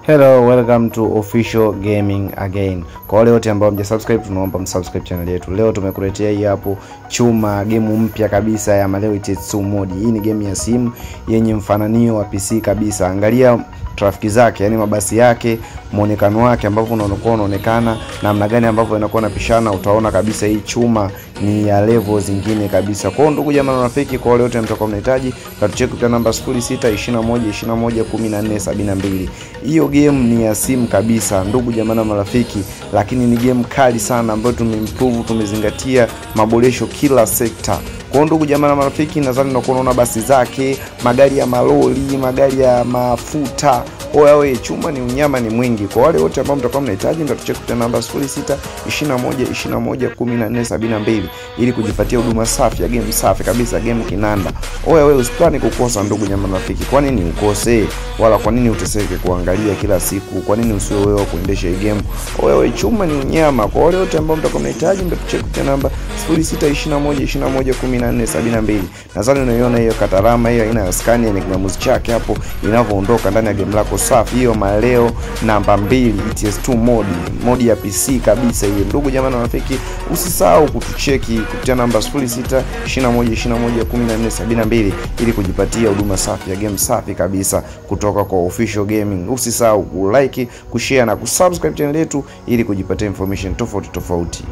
Hello, welcome to Official Gaming again. Kwa wale wote ambao mjasubscribe, tunaomba msubscribe channel yetu. Leo tumekuletea hii hapo Chuma, game mpya kabisa ya Maleo Itetsu mode. Hii ni game ya simu yenye mfananio wa PC kabisa. Angalia trafiki zake, yani mabasi yake, muonekano wake ambavyo unaonekana namna gani ambavyo inakuwa napishana, utaona kabisa hii Chuma ni ya level zingine kabisa. Kwa ndugu jamaa na rafiki, kwa wale wote mtakao mnahitaji, tucheck kwa namba 0621211472. Hiyo game ni ya simu kabisa ndugu jamaa na marafiki, lakini ni game kali sana ambayo tumeimprove, tumezingatia maboresho kila sekta. Kwa ndugu jamaa na marafiki, nadhani unaona basi zake, magari ya malori, magari ya mafuta. Oyawe, Chuma ni unyama ni mwingi. Kwa wale wote ambao mtakao mnahitaji, mtatucheck kwa namba 0621211472 ili kujipatia huduma safi ya game safi kabisa, game kinanda. Oyawe, usipani kukosa ndugu jamaa na marafiki. Kwa nini ukose? Wala kwa nini uteseke kuangalia kila siku? Kwa nini usiwe wewe kuendesha hii game? Oyawe, Chuma ni unyama. Kwa wale wote ambao mtakao mnahitaji, mtatucheck kwa namba 0621211472. Nadhani unaiona hiyo katarama hiyo aina ya Scania ni kingamuzi chake hapo inavyoondoka ndani ya game lako safi. Hiyo Maleo namba 2 ETS2 mode ya PC kabisa hiyo. Ndugu jamaa na rafiki, usisahau kutucheki kupitia namba 0621211472 ili kujipatia huduma safi ya game safi kabisa kutoka kwa Official Gaming. Usisahau ku like, kushare na kusubscribe channel yetu ili kujipatia information tofauti.